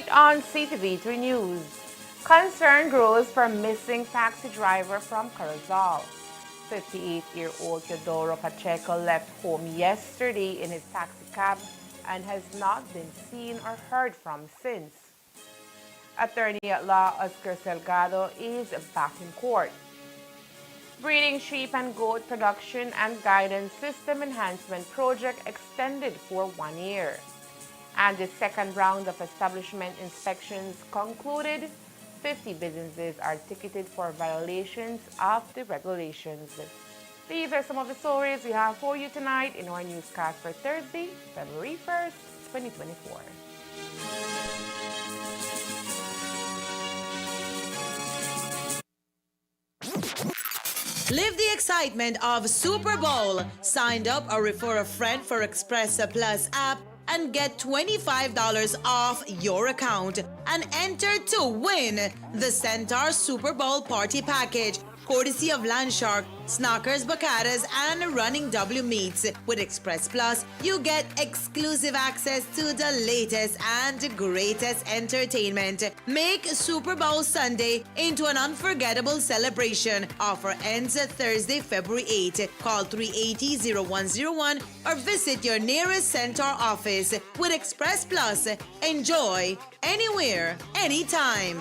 Tonight on CTV3 News, concern grows for missing taxi driver from Corozal. 58-year-old Teodoro Pacheco left home yesterday in his taxi cab and has not been seen or heard from since. Attorney at law Oscar Salgado is back in court. Breeding sheep and goat production and guidance system enhancement project extended for 1 year. And the second round of establishment inspections concluded. 50 businesses are ticketed for violations of the regulations. These are some of the stories we have for you tonight in our newscast for Thursday, February 1st, 2024. Live the excitement of Super Bowl. Signed up or refer a friend for Express Plus app and get $25 off your account and enter to win the Centaur Super Bowl Party Package, courtesy of Landshark, Snockers, Bacatas, and Running W Meats. With Express Plus, you get exclusive access to the latest and greatest entertainment. Make Super Bowl Sunday into an unforgettable celebration. Offer ends Thursday, February 8. Call 380-0101 or visit your nearest Centaur office. With Express Plus, enjoy anywhere, anytime.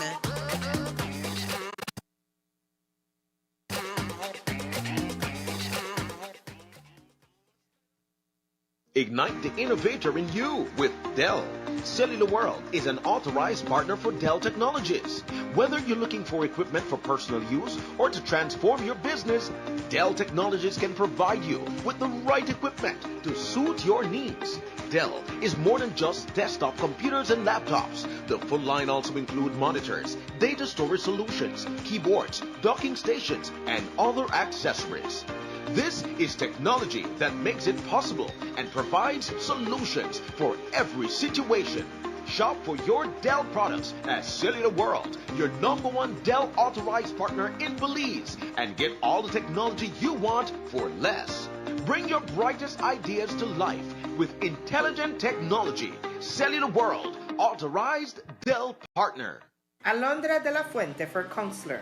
Ignite the innovator in you with Dell. Cellular World is an authorized partner for Dell Technologies. Whether you're looking for equipment for personal use or to transform your business, Dell Technologies can provide you with the right equipment to suit your needs. Dell is more than just desktop computers and laptops. The full line also includes monitors, data storage solutions, keyboards, docking stations, and other accessories. This is technology that makes it possible and provides solutions for every situation. Shop for your Dell products at Cellular World, your #1 Dell authorized partner in Belize, and get all the technology you want for less. Bring your brightest ideas to life with intelligent technology. Cellular World, authorized Dell partner. Alondra de la Fuente for counselor.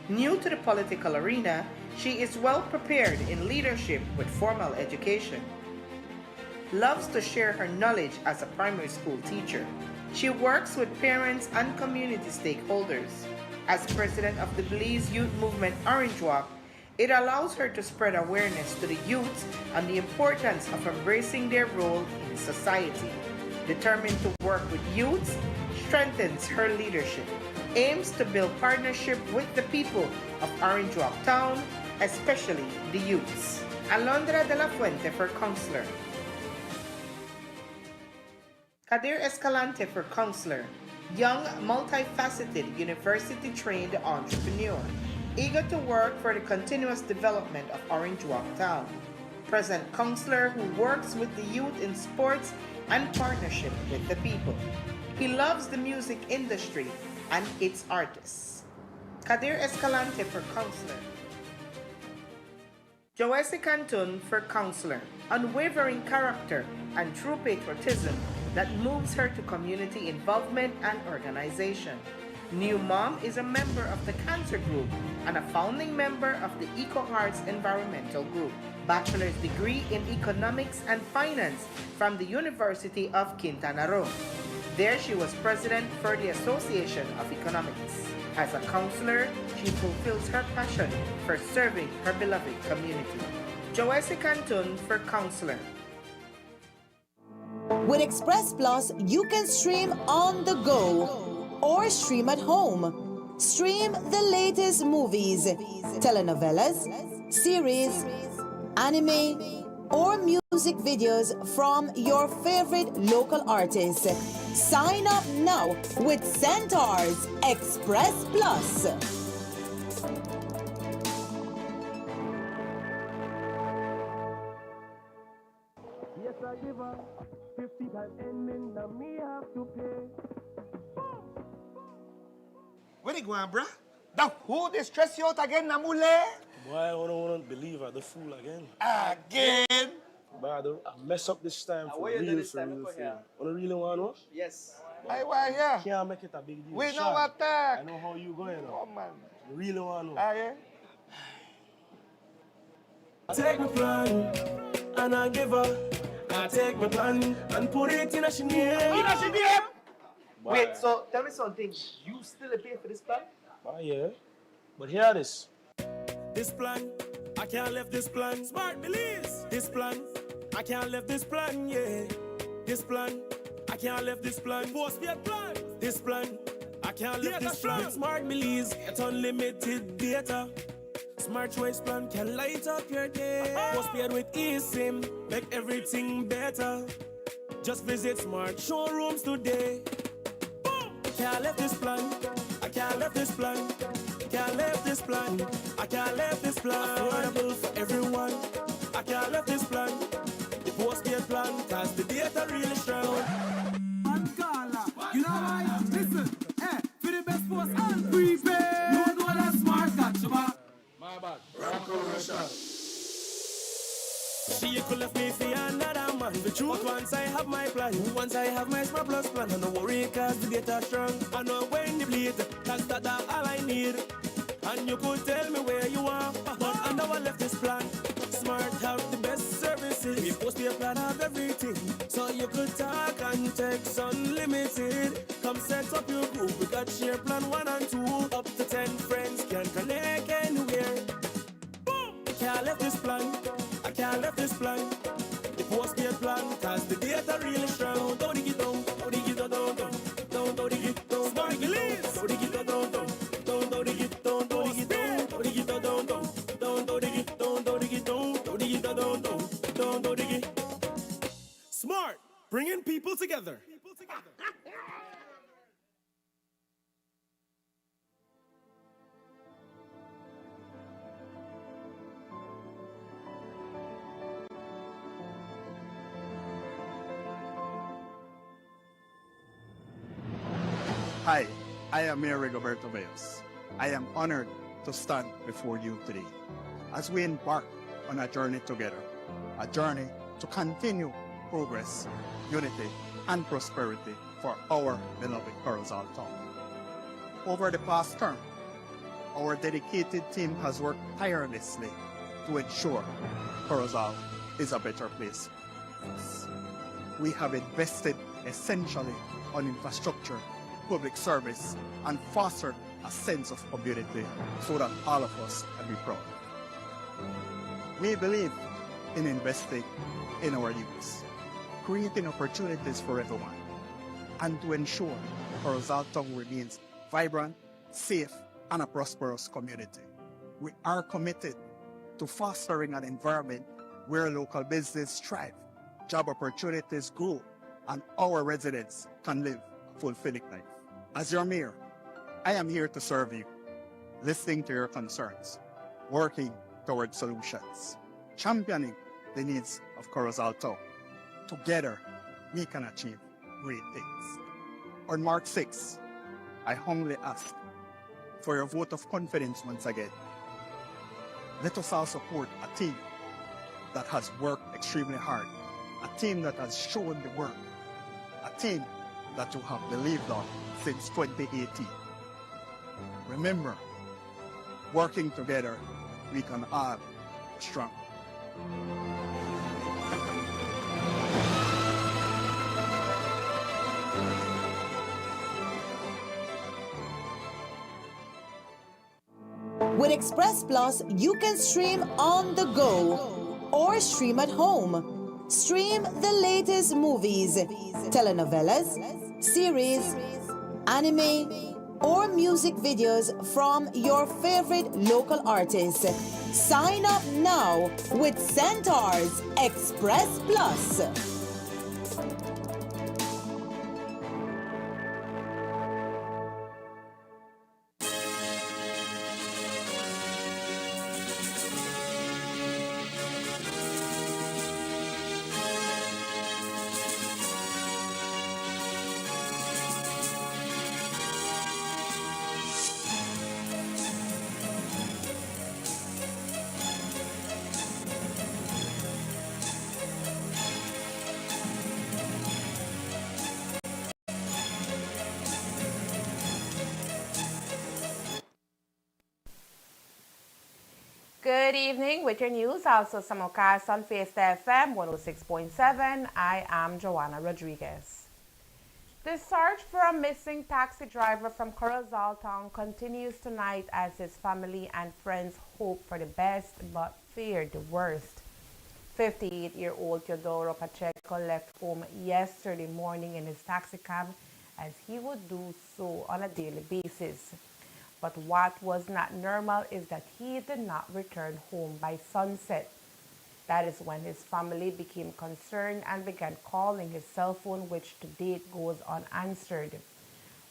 New to the political arena, she is well prepared in leadership with formal education. Loves to share her knowledge as a primary school teacher. She works with parents and community stakeholders. As president of the Belize Youth Movement Orange Walk, it allows her to spread awareness to the youth on the importance of embracing their role in society. Determined to work with youths, strengthens her leadership. Aims to build partnership with the people of Orange Walk Town, especially the youths. Alondra de la Fuente for counselor. Kadir Escalante for counselor. Young, multifaceted, university-trained entrepreneur. Eager to work for the continuous development of Orange Walk Town. Present counselor who works with the youth in sports and partnership with the people. He loves the music industry and its artists. Kadir Escalante for counselor. Joesse Cantun for counselor. Unwavering character and true patriotism that moves her to community involvement and organization. New Mom is a member of the Cancer Group and a founding member of the Eco Hearts Environmental Group. Bachelor's degree in Economics and Finance from the University of Quintana Roo. There she was president for the Association of Economics. As a counselor, she fulfills her passion for serving her beloved community. Joesse Cantun for counselor. With Express Plus, you can stream on the go or stream at home. Stream the latest movies, telenovelas, series, anime, or music videos from your favorite local artists. Sign up now with Centaur's Express Plus. Yes, I give her 50 times ending, now me have to pay. Where you going, bruh? The who they stress you out again, Namule? Boy, I don't want to believe I the fool again. Again? But I mess up this time for real, for real. On a really one, what? Yes. I want yeah. Can't make it a big deal. We know Sean, what I know how you going now. Oh man. You really want to know. Ah yeah. Take my plan and I give her. I take my plan and put it in a name. Wait, so tell me something. You still pay for this plan? Oh yeah. But hear this. This plan, I can't left this plan. Smart believes. This plan, I can't left this plan, yeah. This plan, I can't left this plan. Postpaid plan. This plan, I can't left this plan. Smart believes, get unlimited data. Smart choice plan can light up your day. Postpaid with eSIM, make everything better. Just visit Smart showrooms today. Boom! Can't left this plan. I can't left this plan. Can't left this plan. I can't left this plan. Affordable for everyone. I can't left this plan. The postpaid plan, cause the data really strong. You know why? Listen, hey, for the best post and prepaid. You know that Smart got you back. My bad. She could left me for another man. The truth, once I have my plan, once I have my Smart Plus plan, and no worry cause the data strong. I know when the bleed, cause that's all I need. And you could tell me where you are, but I know I left this plan. Smart have the best services. We post your plan have everything, so you could talk and text unlimited. Come set up your group. We got share plan 1 and 2. Up to 10 friends can connect anywhere. Boom! I can't left this plan. I can't left this plan. The postpaid plan, cause the data really strong. Don't dig it down, don't dig it down, don't dig it down, don't dig it down, don't dig it down, don't dig it down, don't dig it down, don't dig it down, don't dig it down, don't dig it down, don't dig it down, don't dig it. Smart, bringing people together. Hi, I am Mayor Rigoberto Veos. I am honored to stand before you today as we embark on a journey together, a journey to continue progress, unity, and prosperity for our beloved Corozal town. Over the past term, our dedicated team has worked tirelessly to ensure Corozal is a better place for us. We have invested essentially on infrastructure, public service, and fostered a sense of community so that all of us can be proud. We believe in investing in our youth, creating opportunities for everyone, and to ensure Corozal Town remains vibrant, safe, and a prosperous community. We are committed to fostering an environment where local business thrive, job opportunities grow, and our residents can live a fulfilling life. As your mayor, I am here to serve you, listening to your concerns, working towards solutions, championing the needs of Corozal Town. Together, we can achieve great things. On March 6, I humbly ask for your vote of confidence once again. Let us all support a team that has worked extremely hard, a team that has shown the work, a team that you have believed on since 2018. Remember, working together, we can all be strong. With Express Plus, you can stream on the go or stream at home. Stream the latest movies, telenovelas, series, anime, or music videos from your favorite local artists. Sign up now with Centaur's Express Plus. Good evening with your news, also simulcast on Fiesta FM 106.7. I am Joanna Rodriguez. The search for a missing taxi driver from Corozal Town continues tonight as his family and friends hope for the best but fear the worst. 58-year-old Teodoro Pacheco left home yesterday morning in his taxi cab as he would do so on a daily basis. But what was not normal is that he did not return home by sunset. That is when his family became concerned and began calling his cell phone, which to date goes unanswered.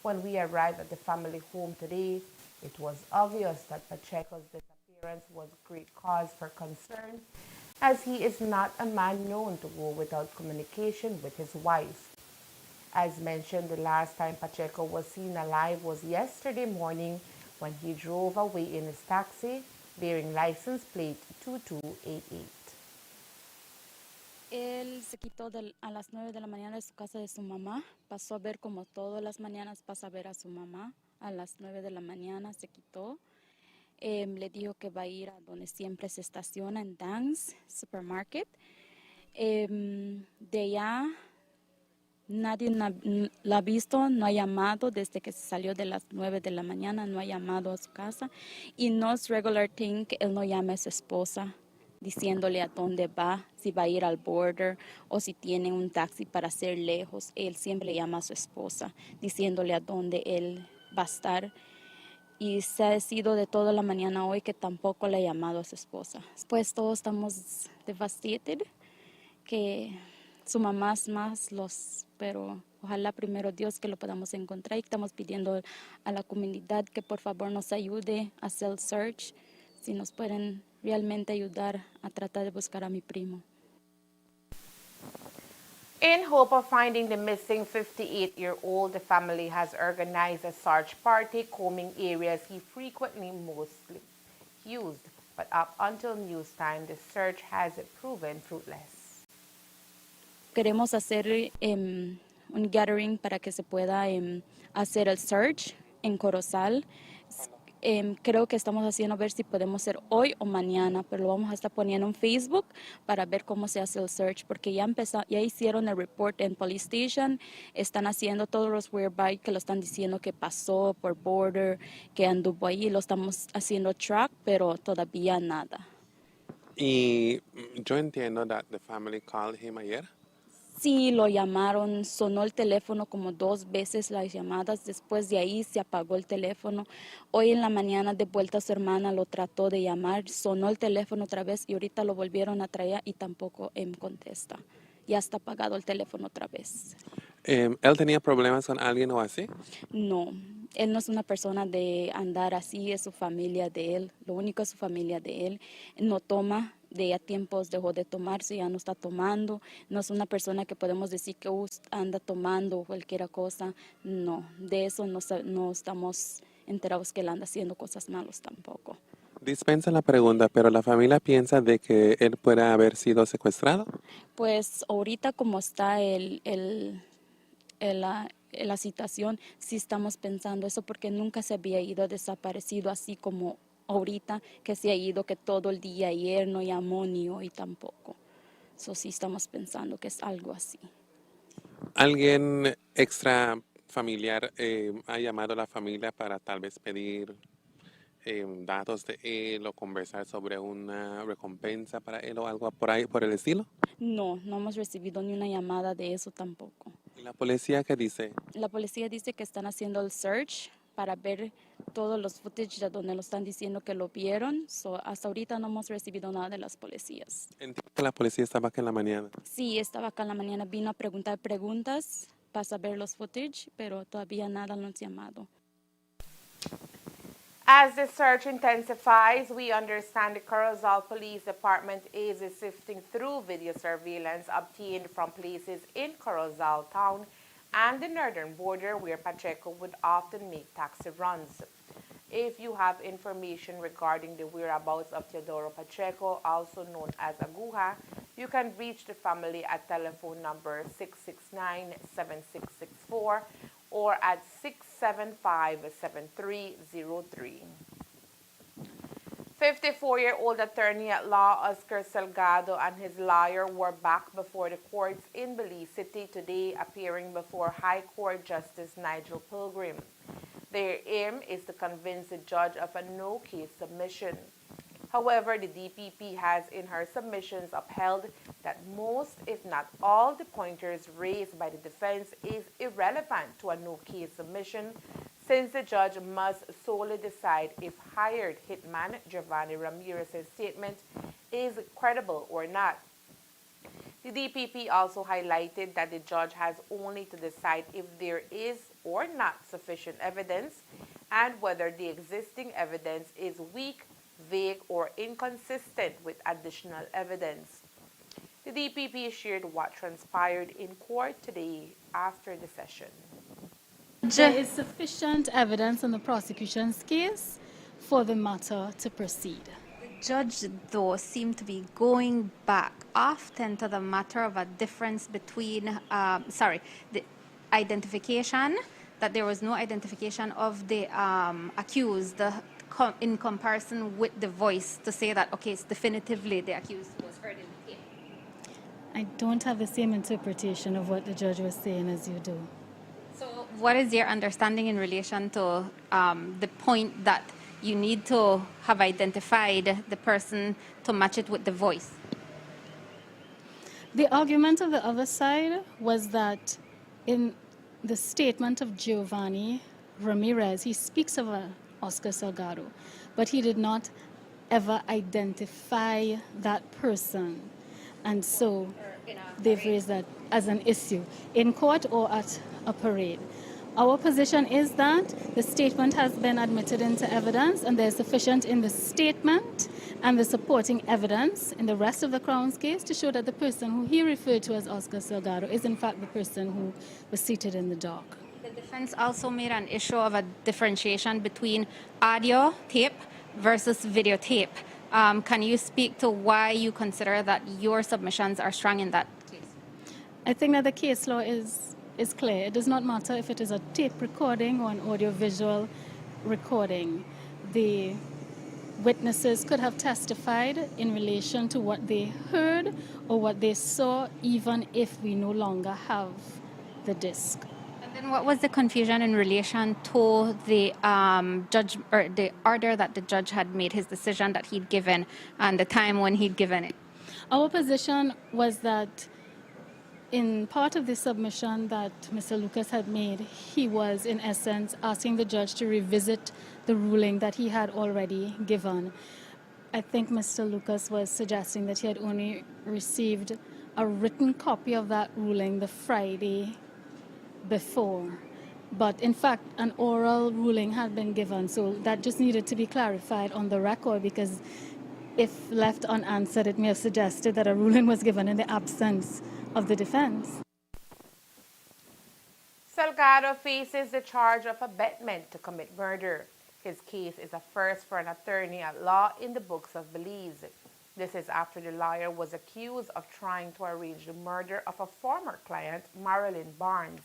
When we arrived at the family home today, it was obvious that Pacheco's disappearance was great cause for concern, as he is not a man known to go without communication with his wife. As mentioned, the last time Pacheco was seen alive was yesterday morning when he drove away in his taxi bearing license plate 2288. Él se quitó a las 9 de la mañana de su casa de su mamá, pasó a ver como todas las mañanas pasa a ver a su mamá, a las 9 de la mañana se quitó, le dijo que va a ir a donde siempre se estaciona en Dan's Supermarket. De allá nadie la ha visto, no ha llamado desde que se salió de las 9 de la mañana, no ha llamado a su casa y no es regular thing que él no llame a su esposa diciéndole a dónde va, si va a ir al border o si tiene un taxi para ser lejos. Él siempre llama a su esposa diciéndole a dónde él va a estar. Y se ha decidido de toda la mañana hoy que tampoco le ha llamado a su esposa. Pues todos estamos devastated, que su mamá es más pero ojalá primero Dios que lo podamos encontrar y estamos pidiendo a la comunidad que por favor nos ayude a hacer el search, si nos pueden realmente ayudar a tratar de buscar a mi primo. In hope of finding the missing 58-year-old, the family has organized a search party combing areas he frequently mostly used. But up until news time, the search has proven fruitless. Queremos hacer un gathering para que se pueda hacer el search en Corozal. Creo que estamos haciendo a ver si podemos hacer hoy o mañana, pero lo vamos a estar poniendo en Facebook para ver cómo se hace el search, porque ya hicieron el report en Police Station, están haciendo todos los whereby que lo están diciendo que pasó por border, que anduvo ahí, lo estamos haciendo track, pero todavía nada. Y yo entiendo that the family called him ayer. Sí, lo llamaron, sonó el teléfono como 2 veces las llamadas, después de ahí se apagó el teléfono. Hoy en la mañana de vuelta su hermana lo trató de llamar, sonó el teléfono otra vez y ahorita lo volvieron a traer y tampoco contesta. Ya está apagado el teléfono otra vez. ¿Él tenía problemas con alguien o así? No, él no es una persona de andar así, es su familia de él, lo único es su familia de él. No toma, de a tiempos dejó de tomarse, ya no está tomando, no es una persona que podemos decir que anda tomando cualquier cosa, no, de eso no estamos enterados que él anda haciendo cosas malas tampoco. Dispensa la pregunta, pero la familia piensa de que él pueda haber sido secuestrado. Pues ahorita como está la situación, sí estamos pensando eso porque nunca se había ido desaparecido así como ahorita que se ha ido, que todo el día ayer no llamó ni hoy tampoco. Eso sí estamos pensando que es algo así. ¿Alguien extra familiar ha llamado a la familia para tal vez pedir datos de él o conversar sobre una recompensa para él o algo por ahí, por el estilo? No hemos recibido ni una llamada de eso tampoco. ¿Y la policía qué dice? La policía dice que están haciendo el search para ver todos los footage de donde lo están diciendo que lo vieron. Hasta ahorita no hemos recibido nada de las policías. Entiendo que la policía estaba acá en la mañana. Sí, estaba acá en la mañana, vino a preguntar preguntas para saber los footage, pero todavía nada nos ha llamado. As the search intensifies, we understand the Corozal Police Department is sifting through video surveillance obtained from places in Corozal town and the northern border where Pacheco would often make taxi runs. If you have information regarding the whereabouts of Teodoro Pacheco, also known as Aguja, you can reach the family at telephone number 669-7664 or at 675-7303. 54-year-old attorney at law Oscar Salgado and his lawyer were back before the courts in Belize City today, appearing before High Court Justice Nigel Pilgrim. Their aim is to convince the judge of a no-case submission. However, the DPP has in her submissions upheld that most, if not all, the pointers raised by the defense is irrelevant to a no-case submission, since the judge must solely decide if hired hitman Giovanni Ramirez's statement is credible or not. The DPP also highlighted that the judge has only to decide if there is or not sufficient evidence and whether the existing evidence is weak, vague, or inconsistent with additional evidence. The DPP shared what transpired in court today after the session. There is sufficient evidence in the prosecution's case for the matter to proceed. The judge, though, seemed to be going back often to the matter of a difference between, the identification, that there was no identification of the accused in comparison with the voice to say that, okay, it's definitively the accused was heard in the tape. I don't have the same interpretation of what the judge was saying as you do. So what is your understanding in relation to the point that you need to have identified the person to match it with the voice? The argument of the other side was that in the statement of Giovanni Ramirez, he speaks of Oscar Salgado, but he did not ever identify that person. And so they've raised that as an issue in court or at a parade. Our position is that the statement has been admitted into evidence and there's sufficient in the statement and the supporting evidence in the rest of the Crown's case to show that the person who he referred to as Oscar Salgado is in fact the person who was seated in the dock. The defense also made an issue of a differentiation between audio tape versus videotape. Can you speak to why you consider that your submissions are strong in that case? I think that the case law is clear. It does not matter if it is a tape recording or an audiovisual recording. The witnesses could have testified in relation to what they heard or what they saw, even if we no longer have the disc. And then what was the confusion in relation to the judge or the order that the judge had made, his decision that he'd given and the time when he'd given it? Our position was that in part of the submission that Mr. Lucas had made, he was in essence asking the judge to revisit the ruling that he had already given. I think Mr. Lucas was suggesting that he had only received a written copy of that ruling the Friday before. But in fact, an oral ruling had been given, so that just needed to be clarified on the record, because if left unanswered, it may have suggested that a ruling was given in the absence of the defense. Salgado faces the charge of abetment to commit murder. His case is a first for an attorney at law in the books of Belize. This is after the lawyer was accused of trying to arrange the murder of a former client, Marilyn Barnes.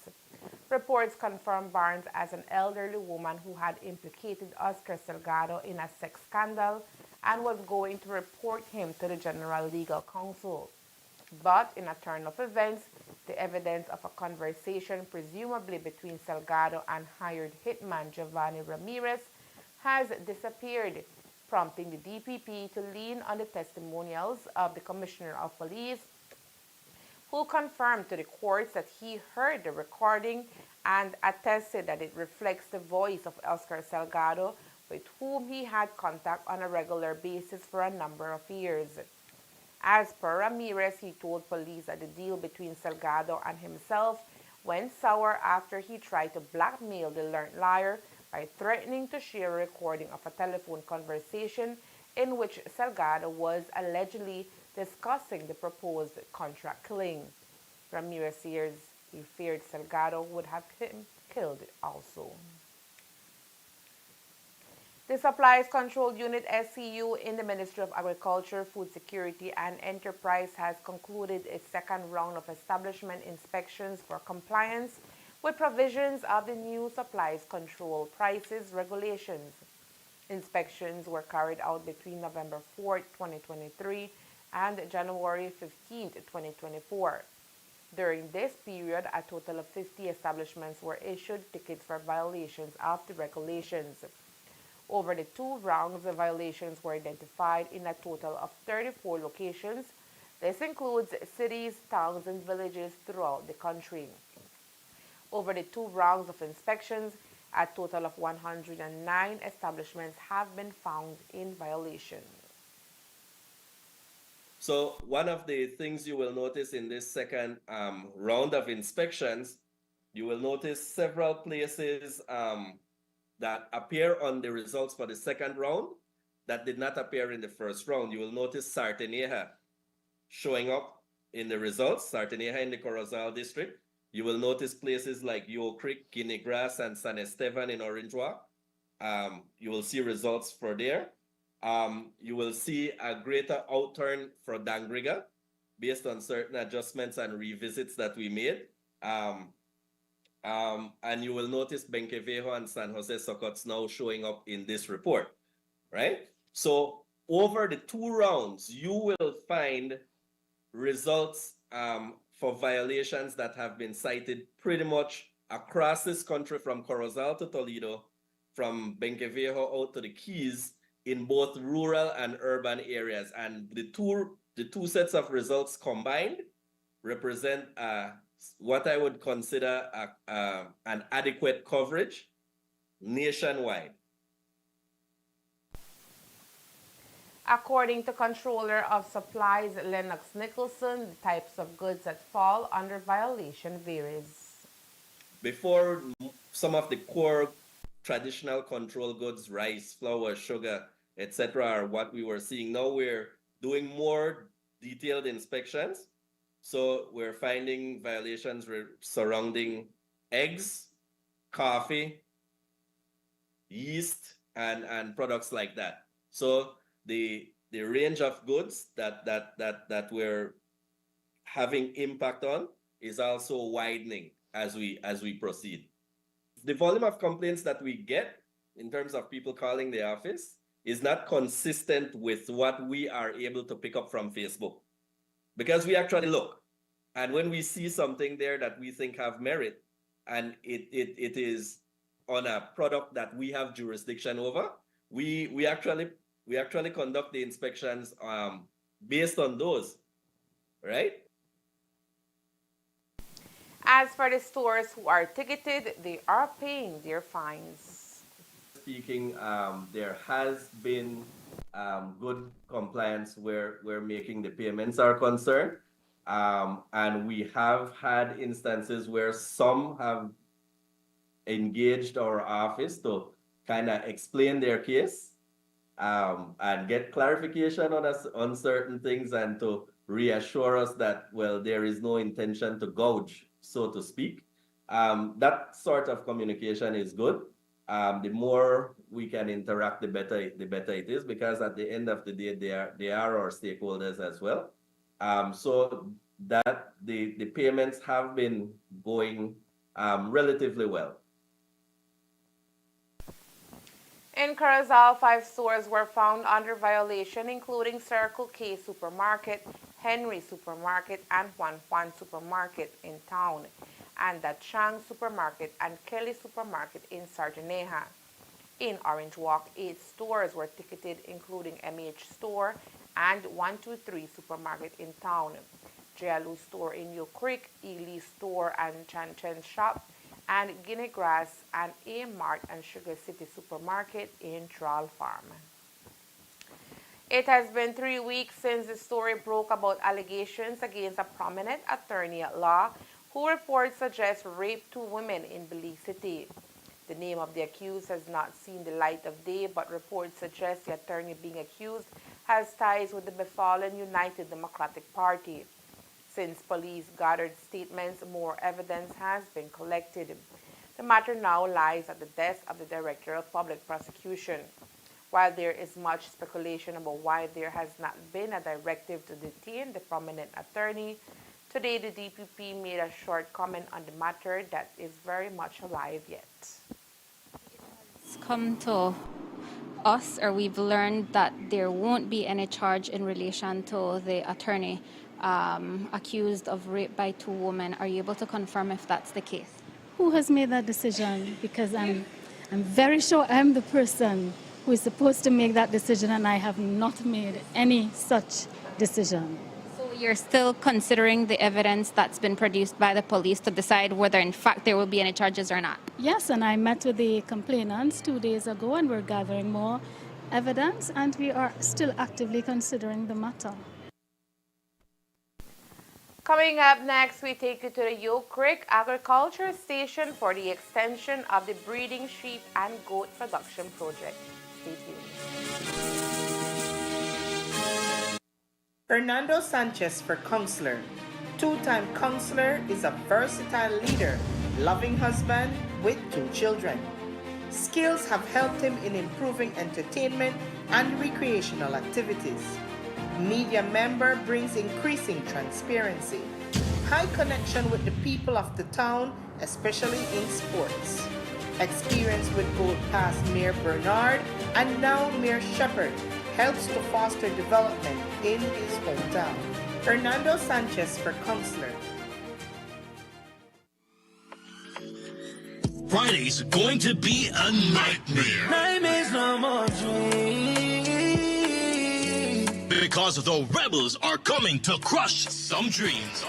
Reports confirm Barnes as an elderly woman who had implicated Oscar Salgado in a sex scandal and was going to report him to the General Legal Counsel. But in a turn of events, the evidence of a conversation presumably between Salgado and hired hitman Giovanni Ramirez has disappeared, prompting the DPP to lean on the testimonials of the Commissioner of Police, who confirmed to the courts that he heard the recording and attested that it reflects the voice of Oscar Salgado, with whom he had contact on a regular basis for a number of years. As per Ramirez, he told police that the deal between Salgado and himself went sour after he tried to blackmail the learned liar by threatening to share a recording of a telephone conversation in which Salgado was allegedly discussing the proposed contract killing. Ramirez fears he feared Salgado would have him killed also. The Supplies Control Unit SCU in the Ministry of Agriculture, Food Security and Enterprise has concluded its second round of establishment inspections for compliance with provisions of the new supplies control prices regulations. Inspections were carried out between November 4th, 2023 and January 15th, 2024. During this period, a total of 50 establishments were issued tickets for violations of the regulations. Over the 2 rounds, the violations were identified in a total of 34 locations. This includes cities, towns, and villages throughout the country. Over the 2 rounds of inspections, a total of 109 establishments have been found in violation. So one of the things you will notice in this second round of inspections, you will notice several places that appear on the results for the second round that did not appear in the first round. You will notice Sarteneja showing up in the results, Sarteneja in the Corozal district. You will notice places like Yo Creek, Guinea Grass, and San Esteban in Orange Walk. You will see results for there. You will see a greater outturn for Dangriga based on certain adjustments and revisits that we made. And you will notice Benquevejo and San Jose Socots now showing up in this report, right? So over the 2 rounds, you will find results for violations that have been cited pretty much across this country, from Corozal to Toledo, from Benquevejo out to the Keys, in both rural and urban areas. And the two sets of results combined represent what I would consider an adequate coverage nationwide. According to Controller of Supplies Lennox Nicholson, the types of goods that fall under violation varies. Before, some of the core traditional control goods, rice, flour, sugar, etc., are what we were seeing. Now we're doing more detailed inspections. So we're finding violations surrounding eggs, coffee, yeast, and products like that. So the range of goods that we're having impact on is also widening as we proceed. The volume of complaints that we get in terms of people calling the office is not consistent with what we are able to pick up from Facebook, because we actually look, and when we see something there that we think have merit, and it is on a product that we have jurisdiction over, we actually conduct the inspections based on those, right? As for the stores who are ticketed, they are paying their fines. Speaking, there has been good compliance where making the payments are concerned. And we have had instances where some have engaged our office to kind of explain their case and get clarification on certain things, and to reassure us that, well, there is no intention to gouge, so to speak. That sort of communication is good. The more we can interact, the better it is, because at the end of the day, they are our stakeholders as well. So that the payments have been going relatively well. In Corozal, 5 stores were found under violation, including Circle K Supermarket, Henry Supermarket, and Juan Juan Supermarket in town, and the Chang Supermarket and Kelly Supermarket in Sarteneja. In Orange Walk, 8 stores were ticketed, including MH Store and 123 Supermarket in town, Jialu Store in Yo Creek, Ely Store and Chan Chen Shop, and Guinea Grass and A Mart and Sugar City Supermarket in Tral Farm. It has been 3 weeks since the story broke about allegations against a prominent attorney at law who reports suggest raped 2 women in Belize City. The name of the accused has not seen the light of day, but reports suggest the attorney being accused has ties with the befallen United Democratic Party. Since police gathered statements, more evidence has been collected. The matter now lies at the desk of the Director of Public Prosecution. While there is much speculation about why there has not been a directive to detain the prominent attorney, today the DPP made a short comment on the matter that is very much alive yet. It's come to us, or we've learned that there won't be any charge in relation to the attorney accused of rape by two women. Are you able to confirm if that's the case? Who has made that decision? Because I'm very sure I'm the person who is supposed to make that decision, and I have not made any such decision. So you're still considering the evidence that's been produced by the police to decide whether in fact there will be any charges or not? Yes, and I met with the complainants 2 days ago, and we're gathering more evidence, and we are still actively considering the matter. Coming up next, we take you to the Yoke Creek Agriculture Station for the extension of the breeding sheep and goat production project. Stay tuned. Fernando Sanchez for counselor. Two-time counselor is a versatile leader, loving husband with 2 children. Skills have helped him in improving entertainment and recreational activities. Media member brings increasing transparency. High connection with the people of the town, especially in sports. Experience with both past Mayor Bernard and now Mayor Shepherd helps to foster development in his hometown. Fernando Sanchez for counselor. Friday's going to be a nightmare. Nightmares no more dreams. Because the Rebels are coming to crush some dreams.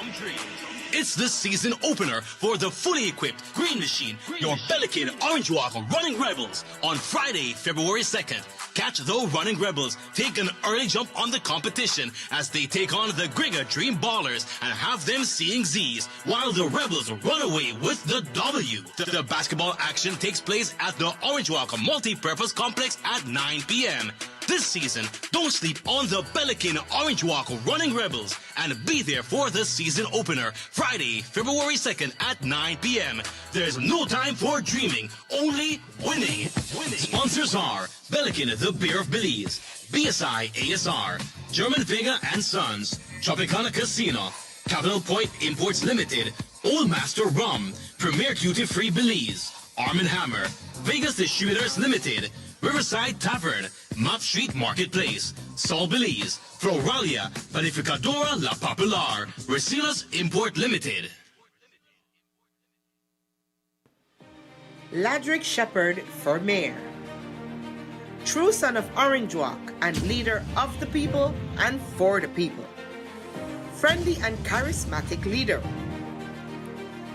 It's the season opener for the fully equipped Green Machine, your Pelican Orange Walk Running Rebels, on Friday, February 2nd. Catch the Running Rebels take an early jump on the competition as they take on the Grigga Dream Ballers and have them seeing Z's, while the Rebels run away with the W. The basketball action takes place at the Orange Walk Multi-Purpose Complex at 9 p.m. This season, don't sleep on the Pelican Orange Walk Running Rebels and be there for the season opener, Friday, February 2nd at 9 p.m. There's no time for dreaming, only winning. Sponsors are Pelican, the Beer of Belize, BSI ASR, German Vega and Sons, Tropicana Casino, Capital Point Imports Limited, Old Master Rum, Premier Duty Free Belize, Arm & Hammer, Vegas Distributors Limited, Riverside Tavern, Map Street Marketplace, Sol Belize, Floralia, Panificadora La Popular, Resilas Import Limited. Ladrick Shepherd for mayor. True son of Orange Walk and leader of the people and for the people. Friendly and charismatic leader.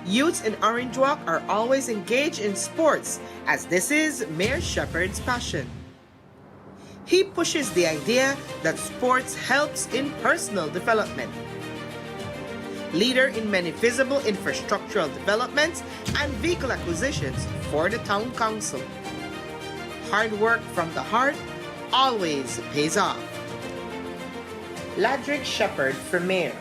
Youths in Orange Walk are always engaged in sports, as this is Mayor Shepherd's passion. He pushes the idea that sports helps in personal development. Leader in many visible infrastructural developments and vehicle acquisitions for the town council. Hard work from the heart always pays off. Ladrick Shepherd for mayor.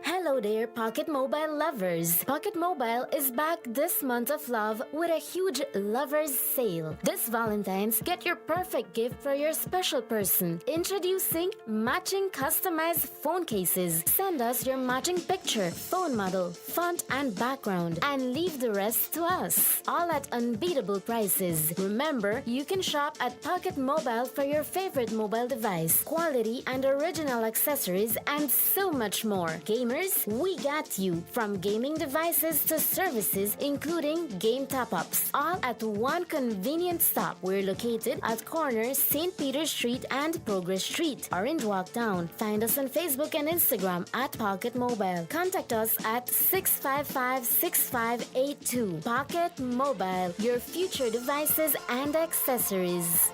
Hello there, Pocket Mobile lovers. Pocket Mobile is back this month of love with a huge lovers sale. This Valentine's, get your perfect gift for your special person. Introducing matching customized phone cases. Send us your matching picture, phone model, font and background, and leave the rest to us. All at unbeatable prices. Remember, you can shop at Pocket Mobile for your favorite mobile device, quality and original accessories, and so much more. Gamers, we got you. From gaming devices to services, including game top-ups, all at one convenient stop. We're located at corner St. Peter Street and Progress Street, Orange Walk Town. Find us on Facebook and Instagram at Pocket Mobile. Contact us at 655-6582. Pocket Mobile, your future devices and accessories.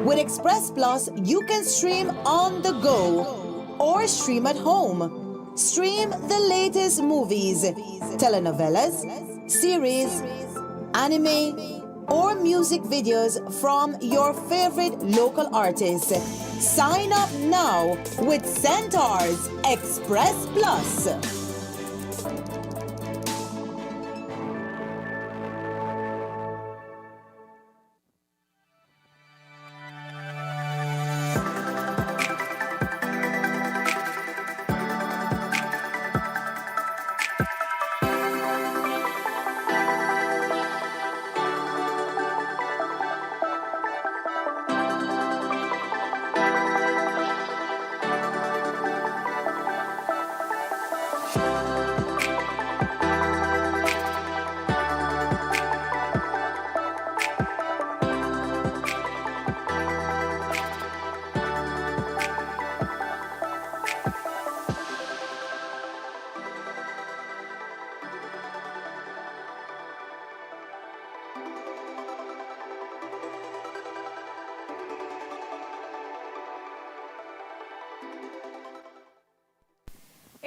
With Express Plus, you can stream on the go or stream at home. Stream the latest movies, telenovelas, series, anime, or music videos from your favorite local artists. Sign up now with Centaur's Express Plus.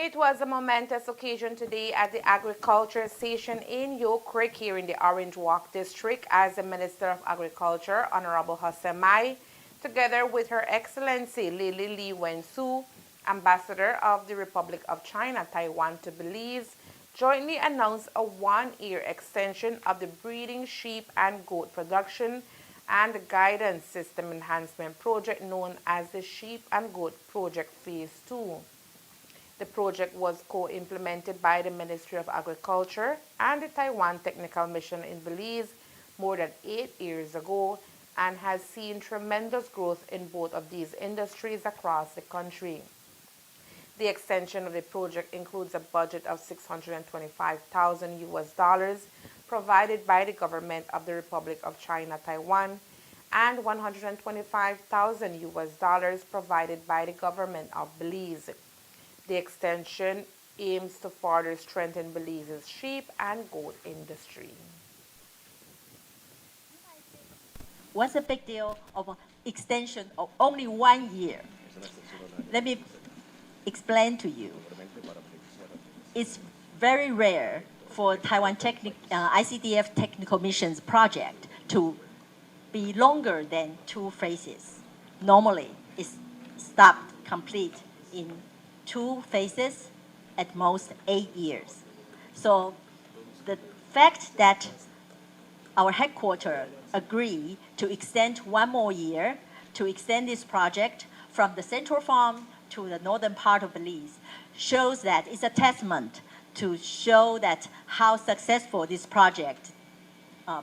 It was a momentous occasion today at the Agriculture Station in Yoke Creek here in the Orange Walk District as the Minister of Agriculture, Honorable Hossein Mai, together with Her Excellency Lily Li Wensu, Ambassador of the Republic of China, Taiwan to Belize, jointly announced a one-year extension of the breeding sheep and goat production and the guidance system enhancement project known as the Sheep and Goat Project Phase 2. The project was co-implemented by the Ministry of Agriculture and the Taiwan Technical Mission in Belize more than 8 years ago and has seen tremendous growth in both of these industries across the country. The extension of the project includes a budget of $625,000 provided by the government of the Republic of China, Taiwan, and $125,000 provided by the government of Belize. The extension aims to further strengthen Belize's sheep and goat industry. What's the big deal of an extension of only 1 year? Let me explain to you. It's very rare for Taiwan ICDF Technical Missions project to be longer than 2 phases. Normally, it's stopped complete in 2 phases, at most 8 years. So the fact that our headquarters agree to extend 1 more year to extend this project from the central farm to the northern part of Belize shows that it's a testament to show that how successful this project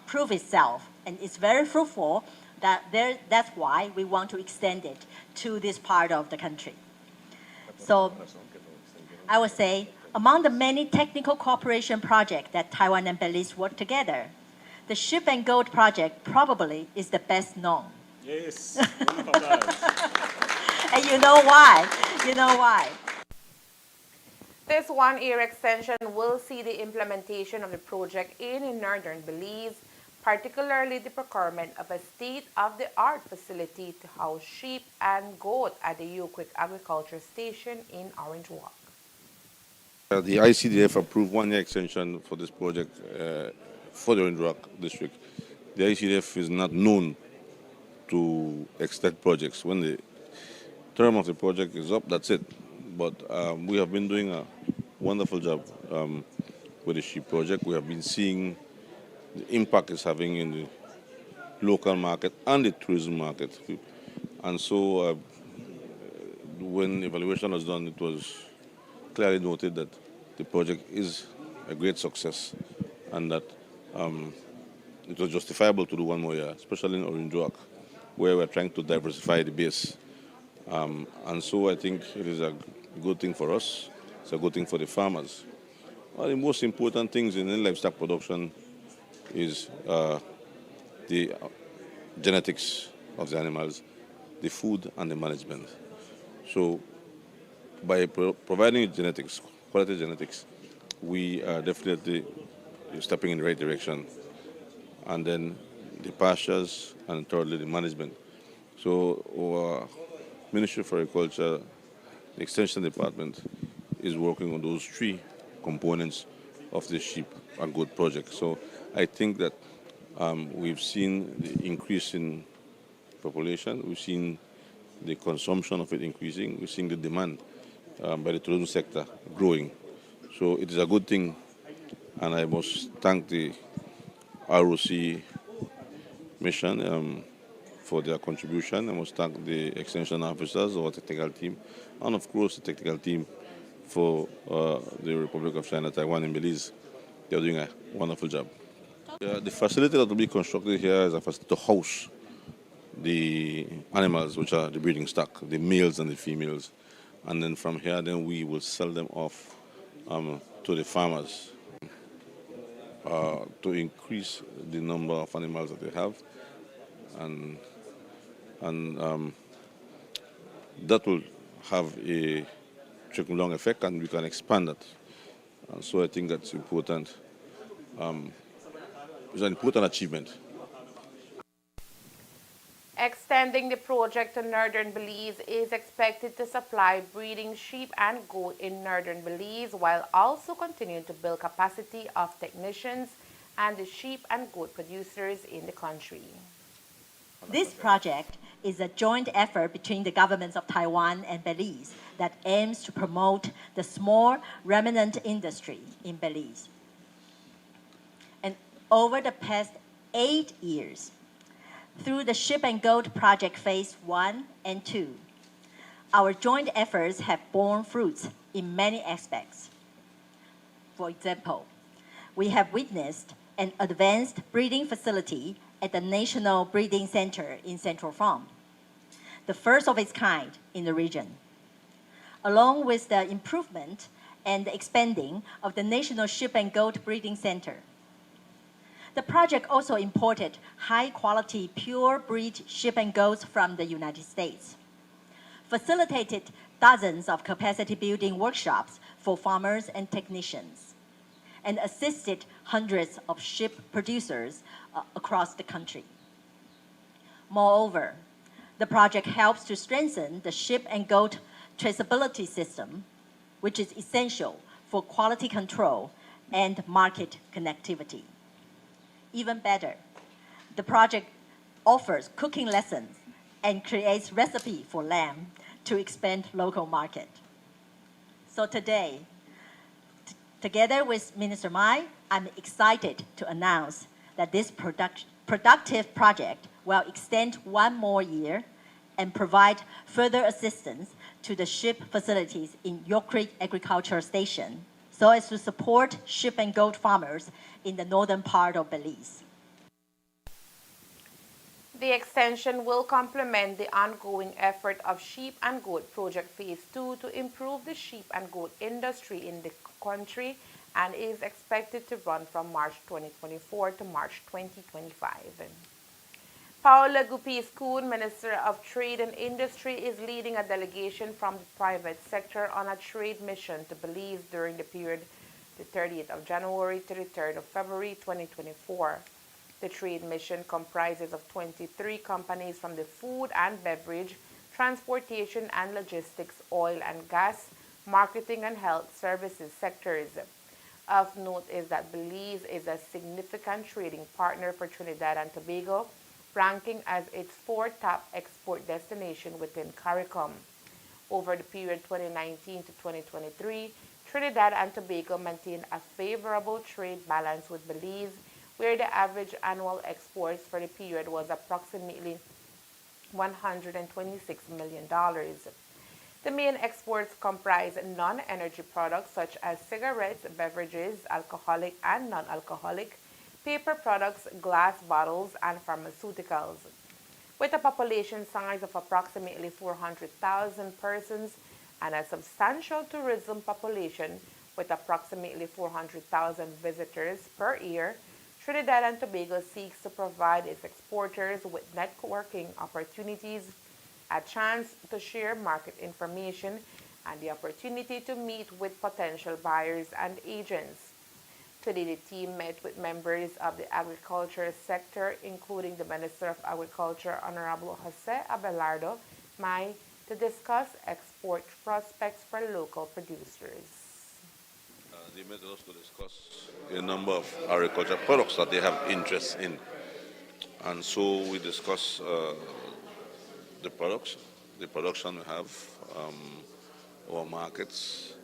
proved itself, and it's very fruitful. That's why we want to extend it to this part of the country. So I would say among the many technical cooperation projects that Taiwan and Belize work together, the Sheep and Goat project probably is the best known. Yes. And you know why? You know why? This one-year extension will see the implementation of the project in northern Belize, particularly the procurement of a state-of-the-art facility to house sheep and goat at the Yoke Agriculture Station in Orange Walk. The ICDF approved 1-year extension for this project for the Orange Walk District. The ICDF is not known to extend projects. When the term of the project is up, that's it. But we have been doing a wonderful job with the sheep project. We have been seeing the impact it's having in the local market and the tourism market. And so when evaluation was done, it was clearly noted that the project is a great success and that it was justifiable to do 1 more year, especially in Orange Walk, where we're trying to diversify the base. And so I think it is a good thing for us. It's a good thing for the farmers. One of the most important things in livestock production is the genetics of the animals, the food, and the management. So by providing genetics, quality genetics, we are definitely stepping in the right direction. And then the pastures, and thirdly, the management. So our Ministry of Agriculture, the Extension Department, is working on those 3 components of the sheep and goat project. So I think that we've seen the increase in population, we've seen the consumption of it increasing, we've seen the demand by the tourism sector growing. So it is a good thing, and I must thank the ROC mission for their contribution. I must thank the extension officers, our technical team, and of course the technical team for the Republic of China, Taiwan, and Belize. They're doing a wonderful job. The facility that will be constructed here is a facility to house the animals, which are the breeding stock, the males and the females. And then from here, then we will sell them off to the farmers to increase the number of animals that they have. And that will have a trickle-down effect, and we can expand that. And so I think that's important. It's an important achievement. Extending the project to northern Belize is expected to supply breeding sheep and goat in northern Belize while also continuing to build capacity of technicians and the sheep and goat producers in the country. This project is a joint effort between the governments of Taiwan and Belize that aims to promote the small remnant industry in Belize. And over the past 8 years, through the Ship and Goat Project Phase 1 and 2, our joint efforts have borne fruits in many aspects. For example, we have witnessed an advanced breeding facility at the National Breeding Center in Central Farm, the first of its kind in the region, along with the improvement and the expanding of the National Ship and Goat Breeding Center. The project also imported high-quality, pure-breed sheep and goats from the United States, facilitated dozens of capacity-building workshops for farmers and technicians, and assisted hundreds of sheep producers across the country. Moreover, the project helps to strengthen the sheep and goat traceability system, which is essential for quality control and market connectivity. Even better, the project offers cooking lessons and creates recipe for lamb to expand local market. So today, together with Minister Mai, I'm excited to announce that this productive project will extend 1 more year and provide further assistance to the sheep facilities in York Creek Agricultural Station so as to support sheep and goat farmers in the northern part of Belize. The extension will complement the ongoing effort of Sheep and Goat Project Phase 2 to improve the sheep and goat industry in the country and is expected to run from March 2024 to March 2025. Paula Gupis-Kuhn, Minister of Trade and Industry, is leading a delegation from the private sector on a trade mission to Belize during the period the 30th of January to the 3rd of February 2024. The trade mission comprises of 23 companies from the food and beverage, transportation and logistics, oil and gas, marketing and health services sectors. Of note is that Belize is a significant trading partner for Trinidad and Tobago, ranking as its 4th top export destination within CARICOM. Over the period 2019 to 2023, Trinidad and Tobago maintained a favorable trade balance with Belize, where the average annual exports for the period was approximately $126 million. The main exports comprise non-energy products such as cigarettes, beverages, alcoholic and non-alcoholic, paper products, glass bottles, and pharmaceuticals. With a population size of approximately 400,000 persons and a substantial tourism population with approximately 400,000 visitors per year, Trinidad and Tobago seeks to provide its exporters with networking opportunities, a chance to share market information, and the opportunity to meet with potential buyers and agents. Today, the team met with members of the agriculture sector, including the Minister of Agriculture, Honorable Jose Abelardo Mai, to discuss export prospects for local producers. They met us to discuss a number of agricultural products that they have interest in. And so we discuss the products, the production we have, our markets,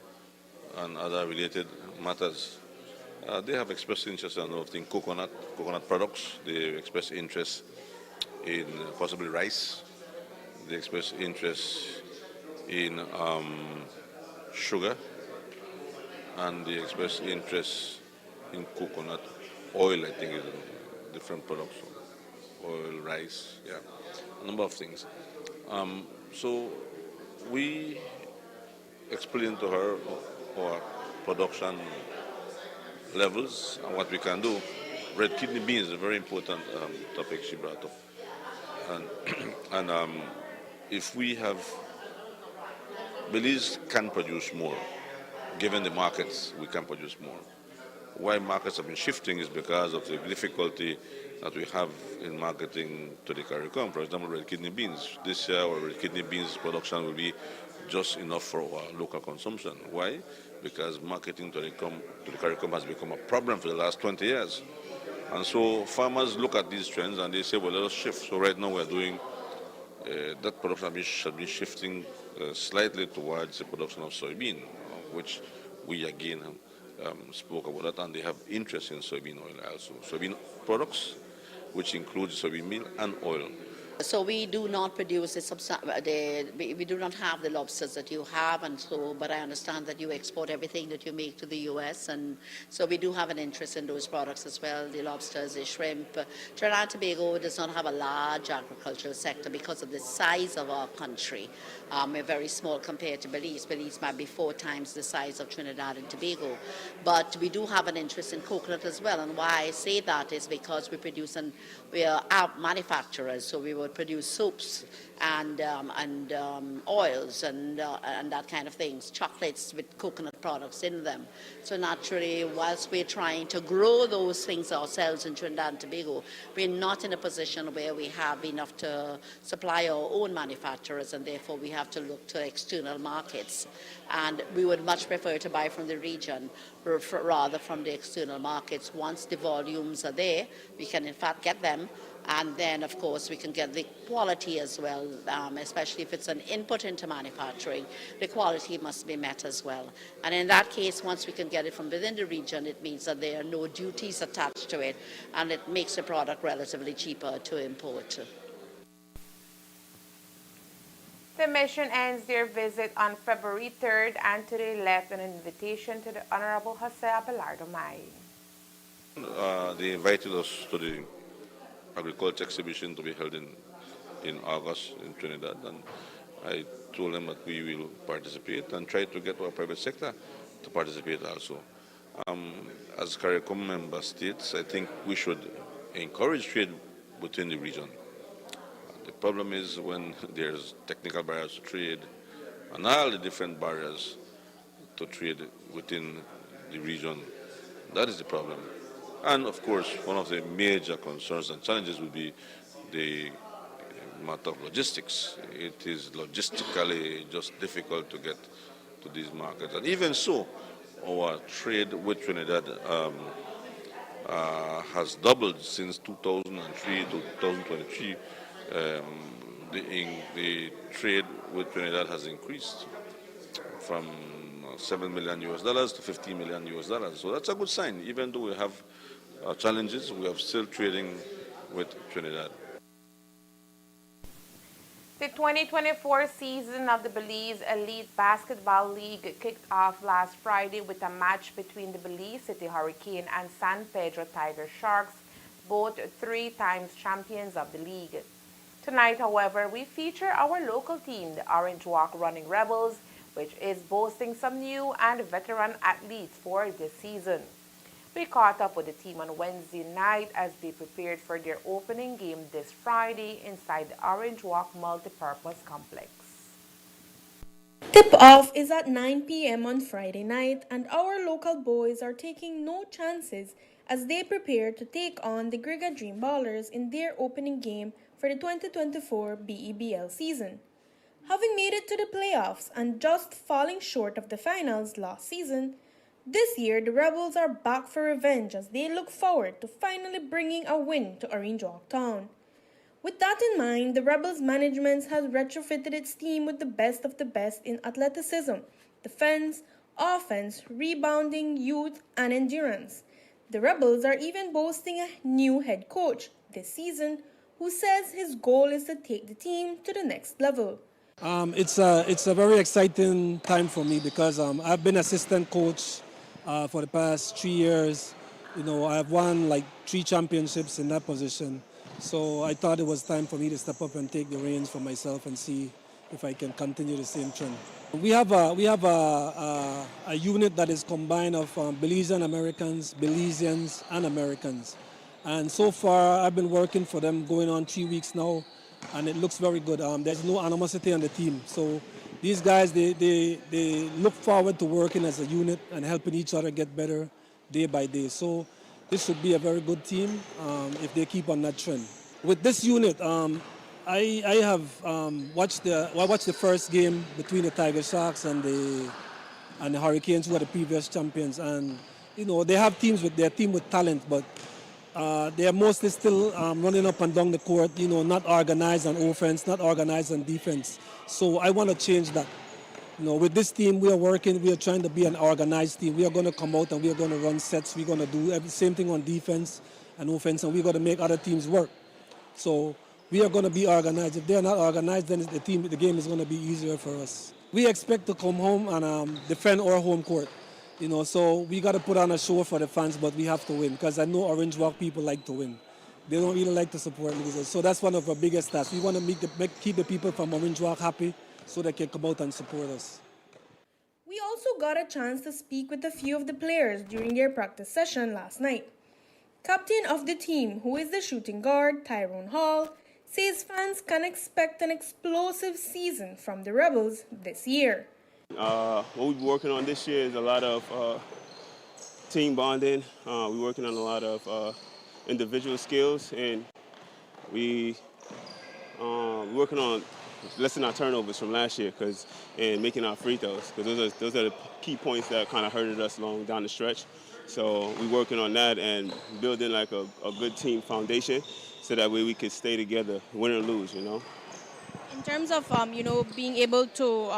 and other related matters. They have expressed interest in a lot of things, coconut products. They express interest in possibly rice. They express interest in sugar. And they express interest in coconut oil, I think is different products, oil, rice, yeah, a number of things. So we explained to her our production levels and what we can do. Red kidney beans is a very important topic she brought up. And if we have, Belize can produce more. Given the markets, we can produce more. Why markets have been shifting is because of the difficulty that we have in marketing to the CARICOM. For example, red kidney beans. This year, our red kidney beans production will be just enough for our local consumption. Why? Because marketing to the CARICOM has become a problem for the last 20 years. And so farmers look at these trends and they say, well, let us shift. So right now we're doing that production should be shifting slightly towards the production of soybean, which we again spoke about that, and they have interest in soybean oil also. Soybean products, which includes soybean meal and oil. So we do not produce we do not have the lobsters that you have, and so, but I understand that you export everything that you make to the U.S., and so we do have an interest in those products as well, the lobsters, the shrimp. Trinidad and Tobago does not have a large agricultural sector because of the size of our country. We're very small compared to Belize. Belize might be 4 times the size of Trinidad and Tobago, but we do have an interest in coconut as well, and why I say that is because we produce and we are manufacturers, so we would produce soaps and oils and that kind of things, chocolates with coconut products in them. So naturally, whilst we're trying to grow those things ourselves in Trinidad and Tobago, we're not in a position where we have enough to supply our own manufacturers, and therefore we have to look to external markets. And we would much prefer to buy from the region rather from the external markets. Once the volumes are there, we can in fact get them, and then of course we can get the quality as well, especially if it's an input into manufacturing. The quality must be met as well, and in that case, once we can get it from within the region, it means that there are no duties attached to it, and it makes the product relatively cheaper to import. The mission ends their visit on February 3rd, and today left an invitation to the Honorable Jose Abelardo Mai. They invited us to the agriculture exhibition to be held in August in Trinidad, and I told them that we will participate and try to get our private sector to participate also. As CARICOM member states, I think we should encourage trade within the region. The problem is when there's technical barriers to trade and all the different barriers to trade within the region. That is the problem. And of course, one of the major concerns and challenges will be the matter of logistics. It is logistically just difficult to get to these markets. And even so, our trade with Trinidad has doubled since 2003 to 2023. The trade with Trinidad has increased from $7 million to $15 million. So that's a good sign. Even though we have challenges, we are still trading with Trinidad. The 2024 season of the Belize Elite Basketball League kicked off last Friday with a match between the Belize City Hurricane and San Pedro Tiger Sharks, both 3 times champions of the league. Tonight, however, we feature our local team, the Orange Walk Running Rebels, which is boasting some new and veteran athletes for this season. We caught up with the team on Wednesday night as they prepared for their opening game this Friday inside the Orange Walk Multipurpose Complex. Tip-off is at 9 p.m. on Friday night, and our local boys are taking no chances as they prepare to take on the Griga Dream Ballers in their opening game for the 2024 BEBL season. Having made it to the playoffs and just falling short of the finals last season, this year the Rebels are back for revenge as they look forward to finally bringing a win to Orange Walk Town. With that in mind, the Rebels management has retrofitted its team with the best of the best in athleticism, defense, offense, rebounding, youth, and endurance. The Rebels are even boasting a new head coach this season who says his goal is to take the team to the next level. It's a very exciting time for me because I've been assistant coach for the past 3 years. You know, I've won like 3 championships in that position. So I thought it was time for me to step up and take the reins for myself and see if I can continue the same trend. We have a unit that is combined of Belizean Americans, Belizeans, and Americans. And so far, I've been working for them going on 3 weeks now, and it looks very good. There's no animosity on the team. So these guys, they look forward to working as a unit and helping each other get better day by day. So this should be a very good team if they keep on that trend. With this unit, I have watched the first game between the Tiger Sharks and the Hurricanes, who are the previous champions, and they have their team with talent, but they are mostly still running up and down the court, not organized on offense, not organized on defense. So I want to change that. With this team, we are trying to be an organized team. We are going to come out and we are going to run sets. We're going to do the same thing on defense and offense, and we're going to make other teams work. So we are going to be organized. If they're not organized, then the game is going to be easier for us. We expect to come home and defend our home court. So we got to put on a show for the fans, but we have to win, because I know Orange Walk people like to win. They don't really like to support losers. So that's one of our biggest tasks. We want to keep the people from Orange Walk happy so they can come out and support us. We also got a chance to speak with a few of the players during their practice session last night. Captain of the team, who is the shooting guard, Tyrone Hall, says fans can expect an explosive season from the Rebels this year. What we've been working on this year is a lot of team bonding. We're working on a lot of individual skills, and we're working on lessening our turnovers from last year and making our free throws, because those are the key points that kind of hurted us along down the stretch. So we're working on that and building like a good team foundation, so that way we can stay together, win or lose, In terms of being able to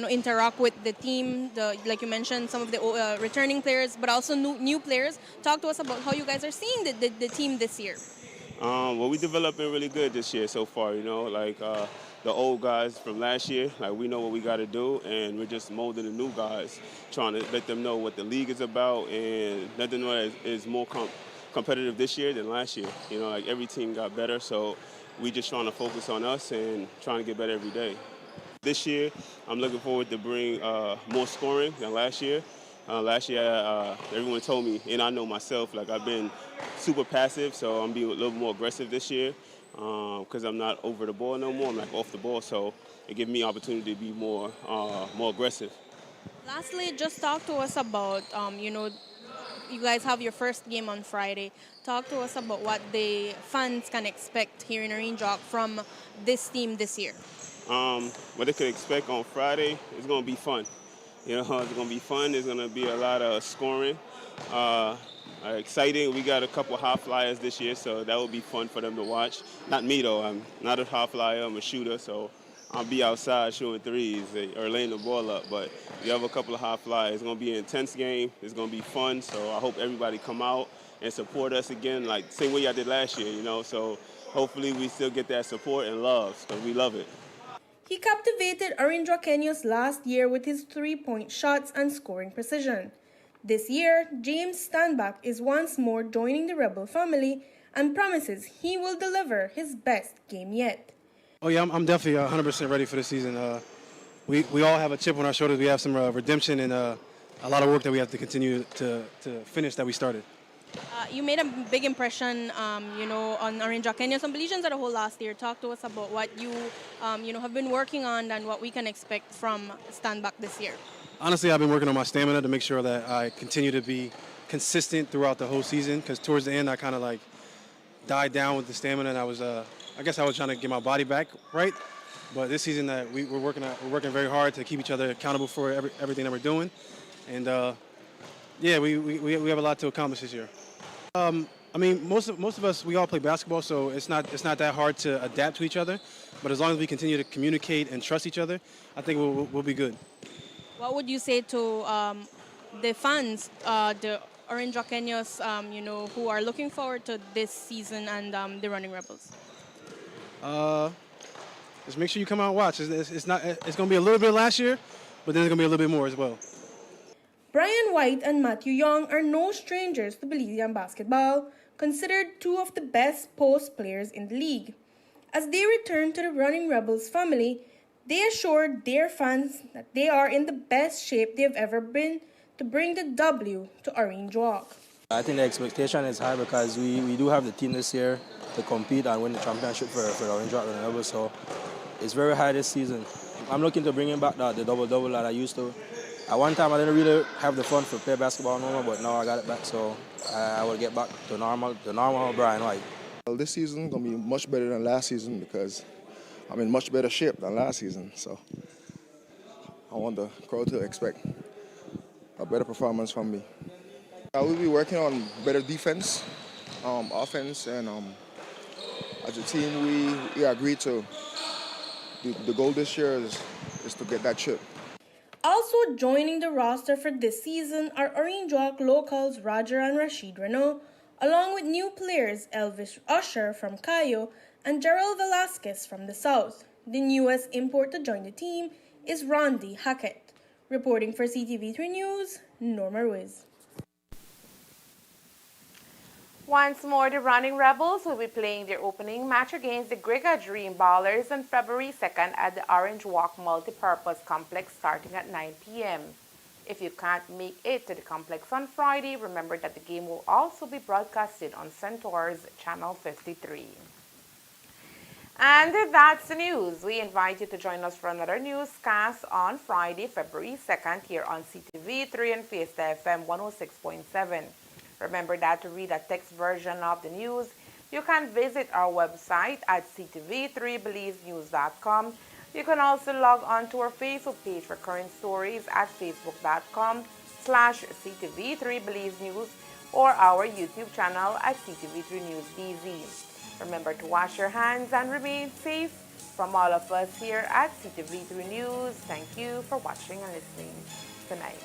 interact with the team, like you mentioned, some of the returning players, but also new players. Talk to us about how you guys are seeing the team this year. Well, we developing really good this year so far. Like the old guys from last year, like we know what we got to do, and we're just molding the new guys, trying to let them know what the league is about, and let them know that it's more competitive this year than last year. Like every team got better, so we just trying to focus on us and trying to get better every day. This year, I'm looking forward to bring more scoring than last year. Last year, everyone told me, and I know myself, like I've been super passive, so I'm being a little more aggressive this year, because I'm not over the ball no more. I'm like off the ball, so it gives me opportunity to be more aggressive. Lastly, just talk to us about you guys have your first game on Friday. Talk to us about what the fans can expect here in Orange Walk from this team this year. What they could expect on Friday is going to be fun. It's going to be fun. There's going to be a lot of scoring. Exciting. We got a couple high flyers this year, so that will be fun for them to watch. Not me, though. I'm not a high flyer. I'm a shooter, so I'll be outside shooting threes or laying the ball up. But you have a couple of high flyers. It's going to be an intense game. It's going to be fun, so I hope everybody come out and support us again, like same way I did last year, So hopefully we still get that support and love, because we love it. He captivated Orange Kenyos last year with his three-point shots and scoring precision. This year, James Standback is once more joining the Rebel family and promises he will deliver his best game yet. Oh yeah, I'm definitely 100% ready for this season. We all have a chip on our shoulders. We have some redemption and a lot of work that we have to continue to finish that we started. You made a big impression, on Orange Kenyos and Belizeans as a whole last year. Talk to us about what you, have been working on and what we can expect from Standback this year. Honestly, I've been working on my stamina to make sure that I continue to be consistent throughout the whole season, because towards the end I kind of like died down with the stamina, and I guess I was trying to get my body back right. But this season we're working very hard to keep each other accountable for everything that we're doing, and we have a lot to accomplish this year. Most of us, we all play basketball, so it's not that hard to adapt to each other. But as long as we continue to communicate and trust each other, I think we'll be good. What would you say to the fans, the Orange Kenyos, who are looking forward to this season and the Running Rebels? Just make sure you come out and watch. It's going to be a little bit last year, but then it's going to be a little bit more as well. Brian White and Matthew Young are no strangers to Belizean basketball, considered two of the best post players in the league. As they return to the Running Rebels family, they assured their fans that they are in the best shape they've ever been to bring the W to Orange Walk. I think the expectation is high because we do have the team this year to compete and win the championship for the Orange Walk Running Rebels, so it's very high this season. I'm looking to bring back the double-double that I used to, At one time, I didn't really have the fun to play basketball no more, but now I got it back, so I will get back to normal Brian White. Well, this season gonna be much better than last season because I'm in much better shape than last season. So I want the crowd to expect a better performance from me. I will be working on better defense, offense, and as a team, we agreed to the goal this year is to get that chip. Also joining the roster for this season are Orange Walk locals Roger and Rashid Renault, along with new players Elvis Usher from Cayo and Gerald Velasquez from the South. The newest import to join the team is Rondi Hackett. Reporting for CTV3 News, Norma Ruiz. Once more, the Running Rebels will be playing their opening match against the Griga Dream Ballers on February 2nd at the Orange Walk Multipurpose Complex starting at 9 p.m. If you can't make it to the complex on Friday, remember that the game will also be broadcasted on Centaur's Channel 53. And that's the news. We invite you to join us for another newscast on Friday, February 2nd here on CTV3 and Fiesta FM 106.7. Remember that to read a text version of the news, you can visit our website at ctv3believenews.com. You can also log on to our Facebook page for current stories at facebook.com/ctv3believenews or our YouTube channel at CTV3 News BZ. Remember to wash your hands and remain safe. From all of us here at CTV3 News, thank you for watching and listening tonight.